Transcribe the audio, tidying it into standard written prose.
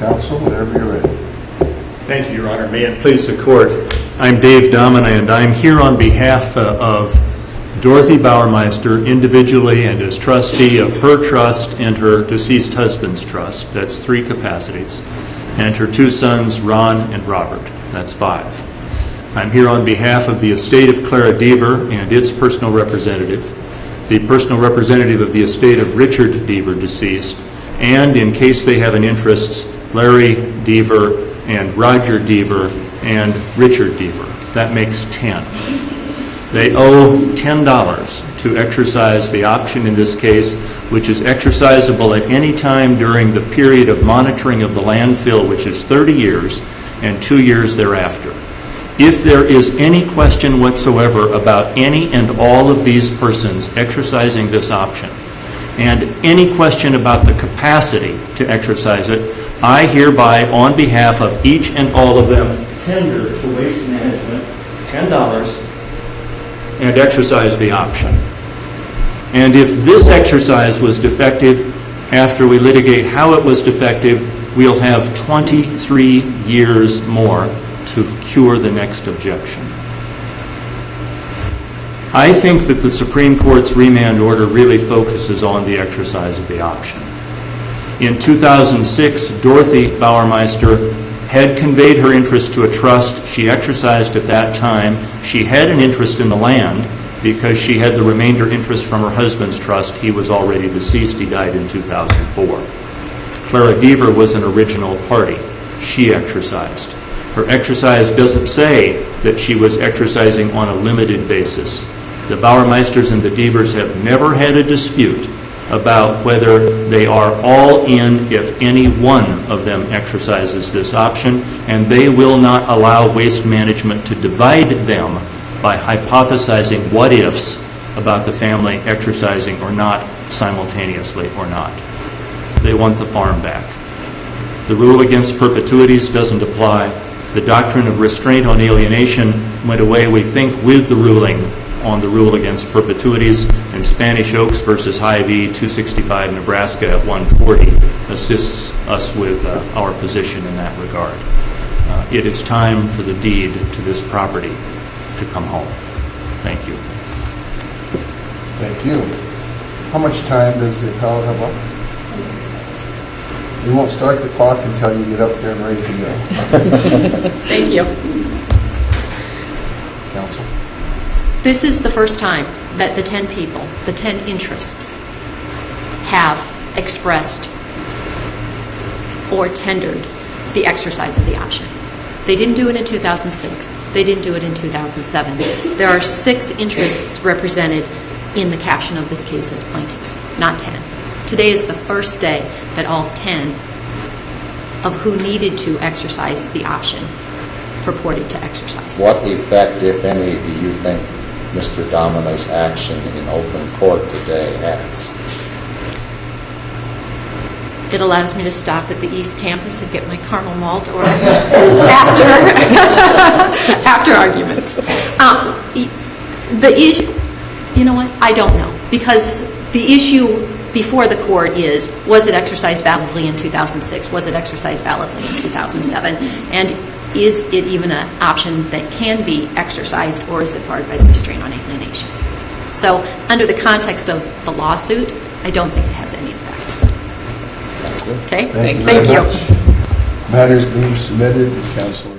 Counsel, whenever you're ready. Thank you, Your Honor. May it please the Court. I'm Dave Domina, and I'm here on behalf of Dorothy Bauermeister, individually and as trustee of her trust and her deceased husband's trust. That's 3 capacities. And her 2 sons, Ron and Robert. That's 5. I'm here on behalf of the estate of Clara Deaver and its personal representative, the personal representative of the estate of Richard Deaver, deceased, and in case they have an interest, Larry Deaver and Roger Deaver and Richard Deaver. That makes 10. They owe $10 to exercise the option in this case, which is exercisable at any time during the period of monitoring of the landfill, which is 30 years, and 2 years thereafter. If there is any question whatsoever about any and all of these persons exercising this option, and any question about the capacity to exercise it, I hereby, on behalf of each and all of them, tender to Waste Management $10 and exercise the option. And if this exercise was defective, after we litigate how it was defective, we'll have 23 years more to cure the next objection. I think that the Supreme Court's remand order really focuses on the exercise of the option. In 2006, Dorothy Bauermeister had conveyed her interest to a trust. She exercised at that time. She had an interest in the land because she had the remainder interest from her husband's trust. He was already deceased. He died in 2004. Clara Deaver was an original party. She exercised. Her exercise doesn't say that she was exercising on a limited basis. The Bauermeisters and the Deavers have never had a dispute about whether they are all in if any one of them exercises this option, and they will not allow Waste Management to divide them by hypothesizing what-ifs about the family exercising or not simultaneously or not. They want the farm back. The rule against perpetuities doesn't apply. The doctrine of restraint on alienation went away, we think, with the ruling on the rule against perpetuities, and Spanish Oaks versus Hy-Vee 265 Nebraska at 140 assists us with our position in that regard. It is time for the deed to this property to come home. Thank you. Thank you. How much time does the appellate have left? We won't start the clock until you get up there and ready to go. Thank you. Counsel. This is the first time that the 10 people, the 10 interests, have expressed or tendered the exercise of the option. They didn't do it in 2006. They didn't do it in 2007. There are 6 interests represented in the caption of this case as plaintiffs, not 10. Today is the first day that all 10 of who needed to exercise the option purported to exercise it. What effect, if any, do you think Mr. Domina's action in open court today has? It allows me to stop at the East Campus and get my caramel malt or after arguments. The issue, you know what? I don't know, because the issue before the court is, was it exercised validly in 2006? Was it exercised validly in 2007? And is it even an option that can be exercised, or is it barred by the restraint on alienation? So under the context of the lawsuit, I don't think it has any effect. Thank you. Okay? Thank you. Thank you. Matters being submitted, Counsel.